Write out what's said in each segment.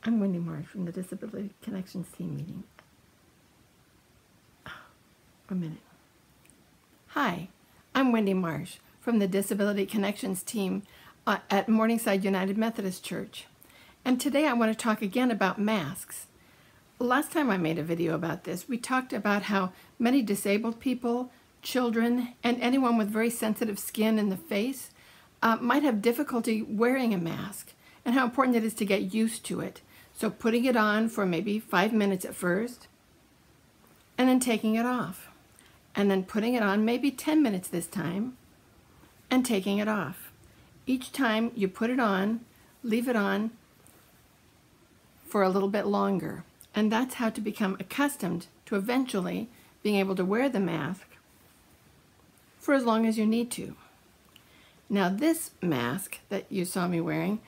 I'm Wendy Marsh from the Disability Connections Team meeting. A minute. Hi, I'm Wendy Marsh from the Disability Connections Team at Morningside United Methodist Church. And today I want to talk again about masks. Last time I made a video about this, we talked about how many disabled people, children, and anyone with very sensitive skin in the face might have difficulty wearing a mask, and how important it is to get used to it. So putting it on for maybe 5 minutes at first, and then taking it off. And then putting it on maybe 10 minutes this time, and taking it off. Each time you put it on, leave it on for a little bit longer. And that's how to become accustomed to eventually being able to wear the mask for as long as you need to. Now this mask that you saw me wearing,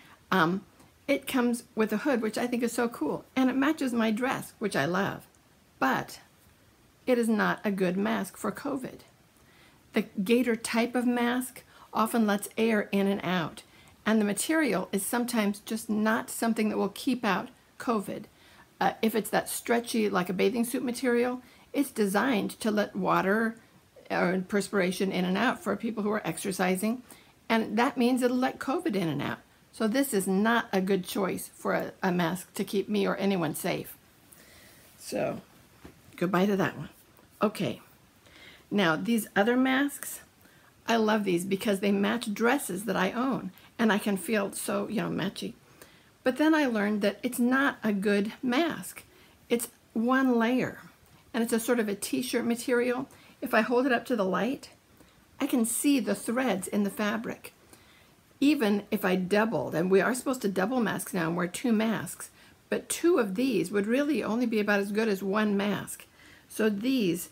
it comes with a hood, which I think is so cool, and it matches my dress, which I love, but it is not a good mask for COVID. The gaiter type of mask often lets air in and out, and the material is sometimes just not something that will keep out COVID. If it's that stretchy, like a bathing suit material, it's designed to let water or perspiration in and out for people who are exercising, and that means it'll let COVID in and out. So this is not a good choice for a mask to keep me or anyone safe. So goodbye to that one. Okay, now these other masks, I love these because they match dresses that I own, and I can feel so, matchy. But then I learned that it's not a good mask. It's one layer, and it's a sort of a t-shirt material. If I hold it up to the light, I can see the threads in the fabric. Even if I doubled, and we are supposed to double masks now and wear 2 masks, but 2 of these would really only be about as good as 1 mask. So these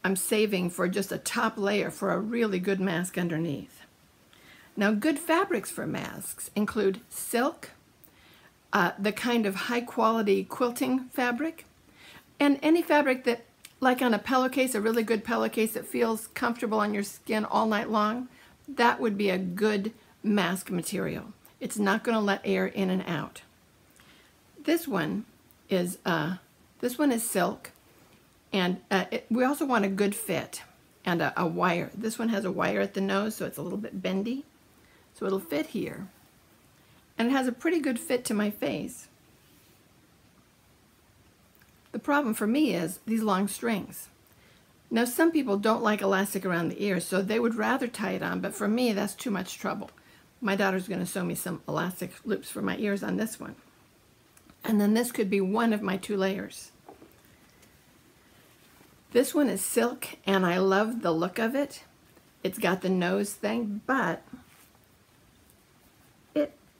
I'm saving for just a top layer for a really good mask underneath. Now good fabrics for masks include silk, the kind of high quality quilting fabric, and any fabric that, like on a pillowcase, a really good pillowcase that feels comfortable on your skin all night long, that would be a good mask material. It's not going to let air in and out. This one is silk, and we also want a good fit and a wire. This one has a wire at the nose, so it's a little bit bendy, so it'll fit here, and it has a pretty good fit to my face. The problem for me is these long strings. Now some people don't like elastic around the ears, so they would rather tie it on, but for me that's too much trouble. My daughter's going to sew me some elastic loops for my ears on this one. And then this could be one of my 2 layers. This one is silk, and I love the look of it. It's got the nose thing, but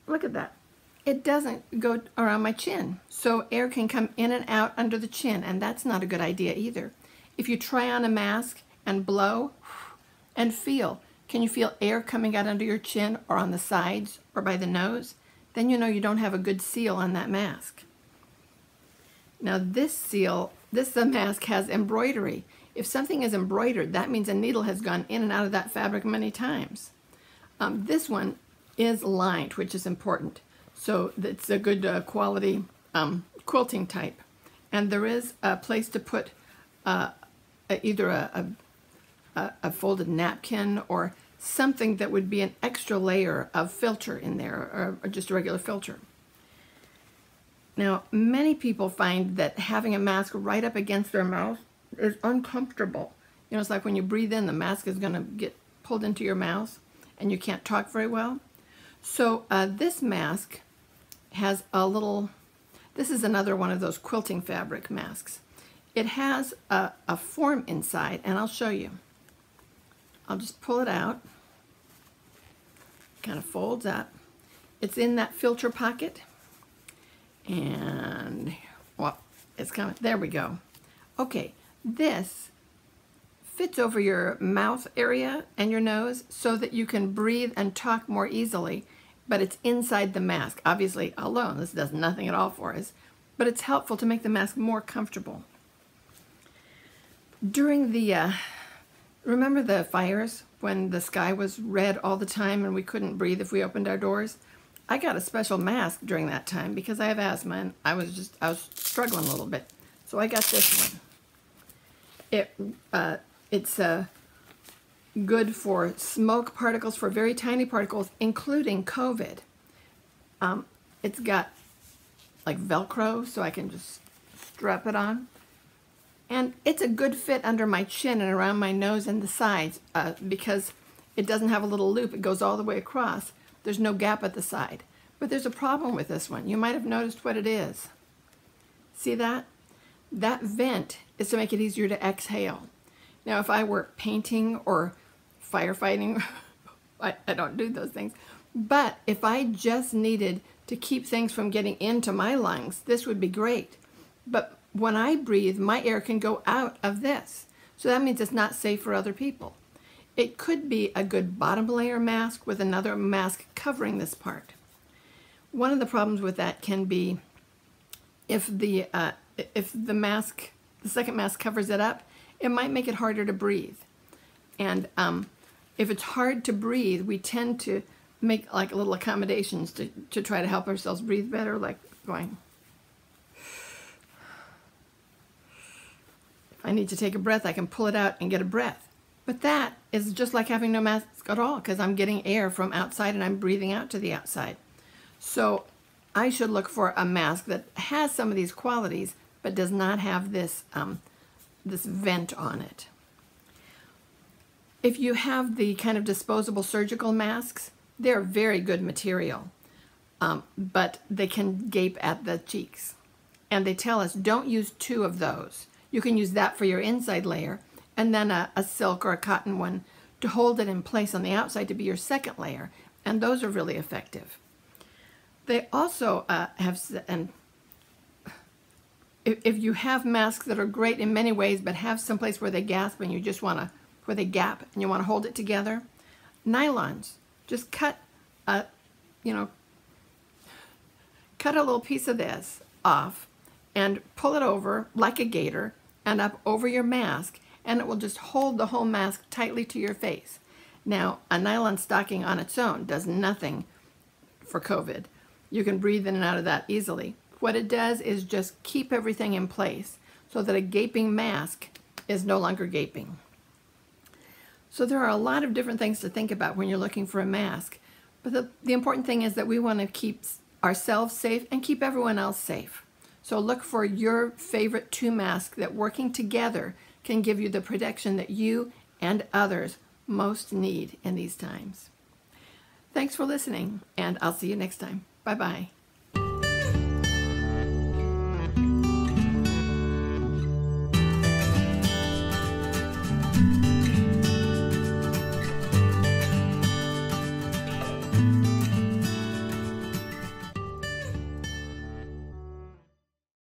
look at that. It doesn't go around my chin, so air can come in and out under the chin, and that's not a good idea either. If you try on a mask and blow and feel, can you feel air coming out under your chin or on the sides or by the nose? Then you know you don't have a good seal on that mask. Now this mask has embroidery. If something is embroidered, that means a needle has gone in and out of that fabric many times. This one is lined, which is important. So it's a good quality quilting type. And there is a place to put either a folded napkin or something that would be an extra layer of filter in there, or just a regular filter. Now, many people find that having a mask right up against their mouth is uncomfortable. It's like when you breathe in, the mask is going to get pulled into your mouth and you can't talk very well. So this mask has this is another one of those quilting fabric masks. It has a form inside, and I'll show you. I'll just pull it out. Kind of folds up. It's in that filter pocket. And, well, it's coming. There we go. Okay, this fits over your mouth area and your nose so that you can breathe and talk more easily, but it's inside the mask. Obviously, alone, this does nothing at all for us, but it's helpful to make the mask more comfortable. During the, remember the fires when the sky was red all the time and we couldn't breathe if we opened our doors? I got a special mask during that time because I have asthma and I was struggling a little bit. So I got this one. It's good for smoke particles, for very tiny particles, including COVID. It's got like Velcro, so I can just strap it on. And it's a good fit under my chin and around my nose and the sides because it doesn't have a little loop. It goes all the way across. There's no gap at the side. But there's a problem with this one. You might have noticed what it is. See that? That vent is to make it easier to exhale. Now, if I were painting or firefighting, I don't do those things. But if I just needed to keep things from getting into my lungs, this would be great. But when I breathe, my air can go out of this. So that means it's not safe for other people. It could be a good bottom layer mask with another mask covering this part. One of the problems with that can be if the mask, the second mask covers it up, it might make it harder to breathe. And if it's hard to breathe, we tend to make like little accommodations to try to help ourselves breathe better, like going. If I need to take a breath, I can pull it out and get a breath. But that is just like having no mask at all because I'm getting air from outside and I'm breathing out to the outside. So I should look for a mask that has some of these qualities but does not have this, this vent on it. If you have the kind of disposable surgical masks, they're very good material, but they can gape at the cheeks. And they tell us don't use 2 of those. You can use that for your inside layer and then a silk or a cotton one to hold it in place on the outside to be your second layer. And those are really effective. They also have, and if you have masks that are great in many ways but have some place where they gasp and you just want to, where they gap and you want to hold it together, nylons. Just cut a little piece of this off and pull it over like a gaiter and up over your mask, and it will just hold the whole mask tightly to your face. Now, a nylon stocking on its own does nothing for COVID. You can breathe in and out of that easily. What it does is just keep everything in place so that a gaping mask is no longer gaping. So there are a lot of different things to think about when you're looking for a mask. But the important thing is that we want to keep ourselves safe and keep everyone else safe. So look for your favorite 2 masks that working together can give you the protection that you and others most need in these times. Thanks for listening, and I'll see you next time. Bye-bye.